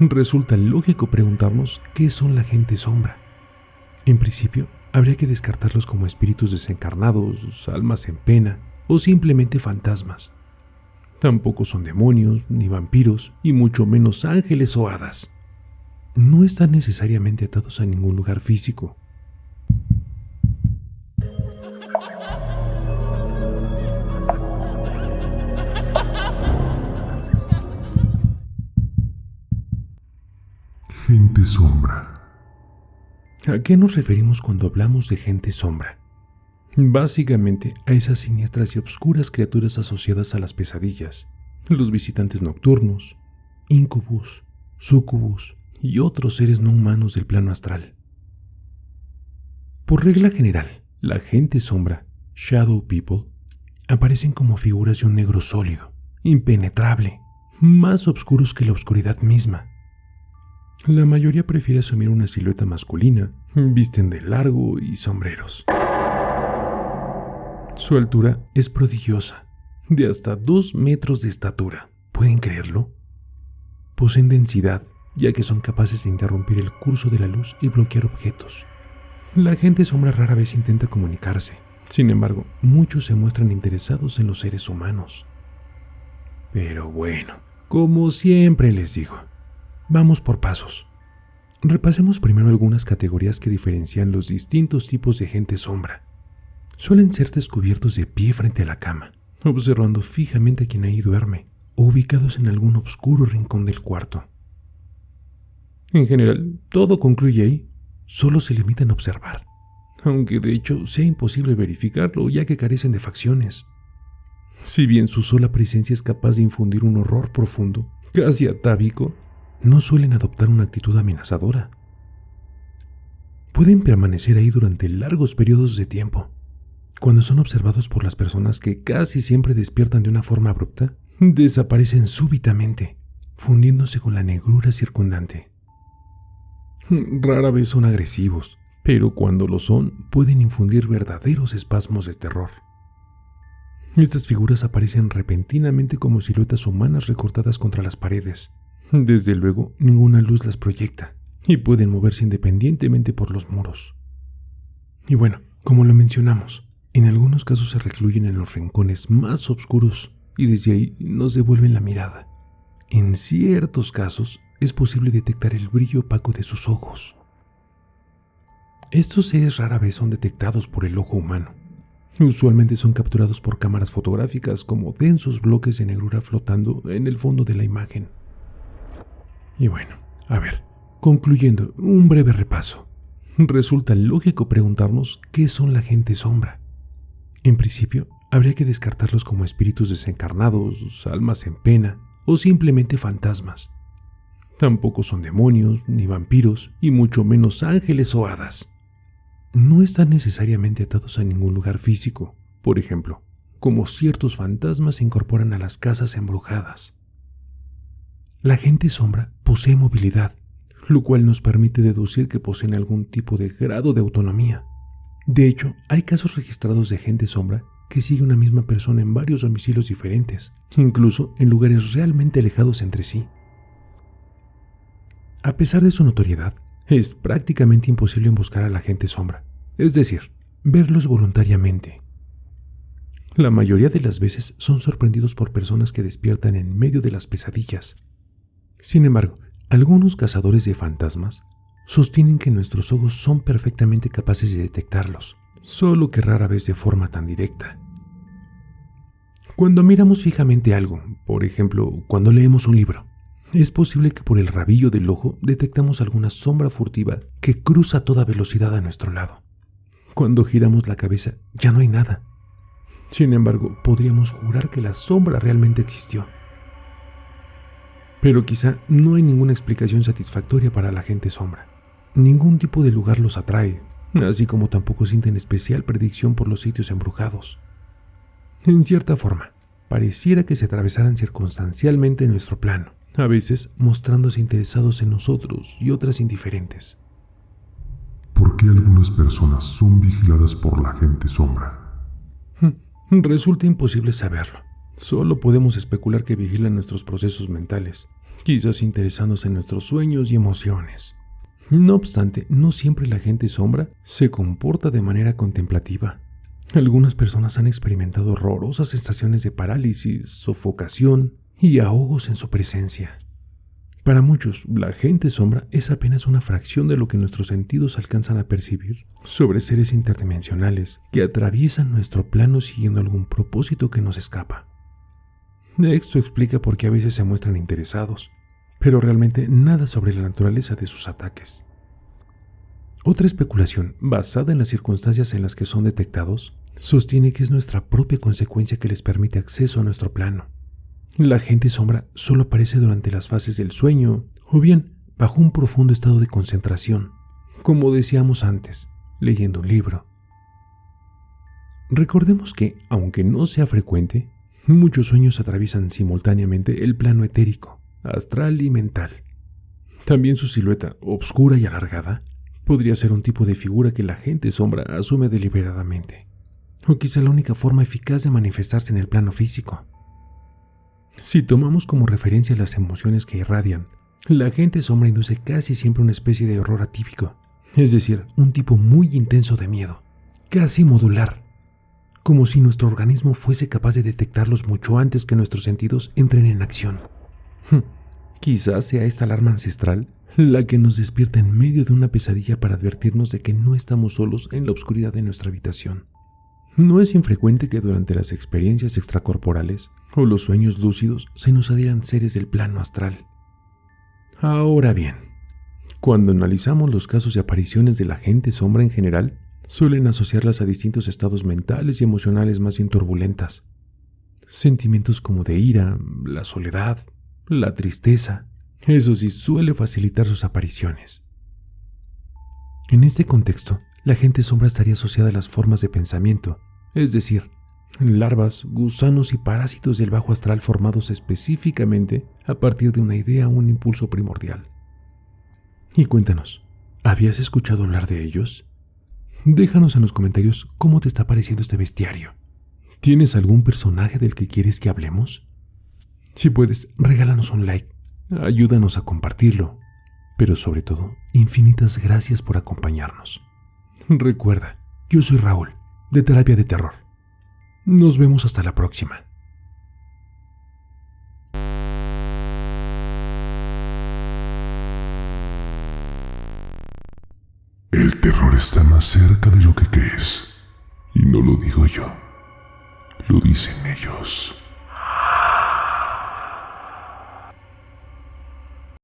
Resulta lógico preguntarnos qué son la gente sombra. En principio, habría que descartarlos como espíritus desencarnados, almas en pena o simplemente fantasmas. Tampoco son demonios, ni vampiros, y mucho menos ángeles o hadas. No están necesariamente atados a ningún lugar físico. Gente sombra. ¿A qué nos referimos cuando hablamos de gente sombra? Básicamente a esas siniestras y obscuras criaturas asociadas a las pesadillas, los visitantes nocturnos, incubus, sucubus y otros seres no humanos del plano astral. Por regla general, la gente sombra, shadow people, aparecen como figuras de un negro sólido, impenetrable, más oscuros que la oscuridad misma. La mayoría prefiere asumir una silueta masculina, visten de largo y sombreros. Su altura es prodigiosa, de hasta 2 metros de estatura. ¿Pueden creerlo? Poseen densidad, ya que son capaces de interrumpir el curso de la luz y bloquear objetos. La gente sombra rara vez intenta comunicarse. Sin embargo, muchos se muestran interesados en los seres humanos. Pero bueno, como siempre les digo, vamos por pasos. Repasemos primero algunas categorías que diferencian los distintos tipos de gente sombra. Suelen ser descubiertos de pie frente a la cama, observando fijamente a quien ahí duerme, o ubicados en algún oscuro rincón del cuarto. En general, todo concluye ahí, solo se limitan a observar, aunque de hecho sea imposible verificarlo ya que carecen de facciones. Si bien su sola presencia es capaz de infundir un horror profundo, casi atávico, no suelen adoptar una actitud amenazadora. Pueden permanecer ahí durante largos periodos de tiempo. Cuando son observados por las personas que casi siempre despiertan de una forma abrupta, desaparecen súbitamente, fundiéndose con la negrura circundante. Rara vez son agresivos, pero cuando lo son, pueden infundir verdaderos espasmos de terror. Estas figuras aparecen repentinamente como siluetas humanas recortadas contra las paredes. Desde luego, ninguna luz las proyecta, y pueden moverse independientemente por los muros. Y bueno, como lo mencionamos, en algunos casos se recluyen en los rincones más oscuros y desde ahí nos devuelven la mirada. En ciertos casos es posible detectar el brillo opaco de sus ojos. Estos seres rara vez son detectados por el ojo humano. Usualmente son capturados por cámaras fotográficas como densos bloques de negrura flotando en el fondo de la imagen. Y bueno, a ver, concluyendo, un breve repaso. Resulta lógico preguntarnos qué son la gente sombra. En principio, habría que descartarlos como espíritus desencarnados, almas en pena o simplemente fantasmas. Tampoco son demonios, ni vampiros, y mucho menos ángeles o hadas. No están necesariamente atados a ningún lugar físico, por ejemplo, como ciertos fantasmas se incorporan a las casas embrujadas. La gente sombra posee movilidad, lo cual nos permite deducir que poseen algún tipo de grado de autonomía. De hecho, hay casos registrados de gente sombra que sigue una misma persona en varios domicilios diferentes, incluso en lugares realmente alejados entre sí. A pesar de su notoriedad, es prácticamente imposible emboscar a la gente sombra, es decir, verlos voluntariamente. La mayoría de las veces son sorprendidos por personas que despiertan en medio de las pesadillas. Sin embargo, algunos cazadores de fantasmas sostienen que nuestros ojos son perfectamente capaces de detectarlos, solo que rara vez de forma tan directa. Cuando miramos fijamente algo, por ejemplo, cuando leemos un libro, es posible que por el rabillo del ojo detectamos alguna sombra furtiva que cruza a toda velocidad a nuestro lado. Cuando giramos la cabeza, ya no hay nada. Sin embargo, podríamos jurar que la sombra realmente existió. Pero quizá no hay ninguna explicación satisfactoria para la gente sombra. Ningún tipo de lugar los atrae, así como tampoco sienten especial predicción por los sitios embrujados. En cierta forma, pareciera que se atravesaran circunstancialmente en nuestro plano, a veces mostrándose interesados en nosotros y otras indiferentes. ¿Por qué algunas personas son vigiladas por la gente sombra? Resulta imposible saberlo. Solo podemos especular que vigilan nuestros procesos mentales, quizás interesándose en nuestros sueños y emociones. No obstante, no siempre la gente sombra se comporta de manera contemplativa. Algunas personas han experimentado horrorosas sensaciones de parálisis, sofocación y ahogos en su presencia. Para muchos, la gente sombra es apenas una fracción de lo que nuestros sentidos alcanzan a percibir sobre seres interdimensionales que atraviesan nuestro plano siguiendo algún propósito que nos escapa. Esto explica por qué a veces se muestran interesados, pero realmente nada sobre la naturaleza de sus ataques. Otra especulación, basada en las circunstancias en las que son detectados, sostiene que es nuestra propia consecuencia que les permite acceso a nuestro plano. La gente sombra solo aparece durante las fases del sueño, o bien bajo un profundo estado de concentración, como decíamos antes, leyendo un libro. Recordemos que, aunque no sea frecuente, muchos sueños atraviesan simultáneamente el plano etérico, astral y mental. También su silueta, oscura y alargada, podría ser un tipo de figura que la gente sombra asume deliberadamente, o quizá la única forma eficaz de manifestarse en el plano físico. Si tomamos como referencia las emociones que irradian, la gente sombra induce casi siempre una especie de horror atípico, es decir, un tipo muy intenso de miedo, casi modular, como si nuestro organismo fuese capaz de detectarlos mucho antes que nuestros sentidos entren en acción. Quizás sea esta alarma ancestral la que nos despierta en medio de una pesadilla para advertirnos de que no estamos solos en la oscuridad de nuestra habitación. No es infrecuente que durante las experiencias extracorporales o los sueños lúcidos se nos adhieran seres del plano astral. Ahora bien, cuando analizamos los casos de apariciones de la gente sombra en general, suelen asociarlas a distintos estados mentales y emocionales más bien turbulentas. Sentimientos como de ira, la soledad, la tristeza, eso sí suele facilitar sus apariciones. En este contexto, la gente sombra estaría asociada a las formas de pensamiento, es decir, larvas, gusanos y parásitos del bajo astral formados específicamente a partir de una idea o un impulso primordial. Y cuéntanos, ¿habías escuchado hablar de ellos? Déjanos en los comentarios cómo te está pareciendo este bestiario. ¿Tienes algún personaje del que quieres que hablemos? Si puedes, regálanos un like, ayúdanos a compartirlo, pero sobre todo, infinitas gracias por acompañarnos. Recuerda, yo soy Raúl, de Terapia de Terror. Nos vemos hasta la próxima. El terror está más cerca de lo que crees. Y no lo digo yo, lo dicen ellos.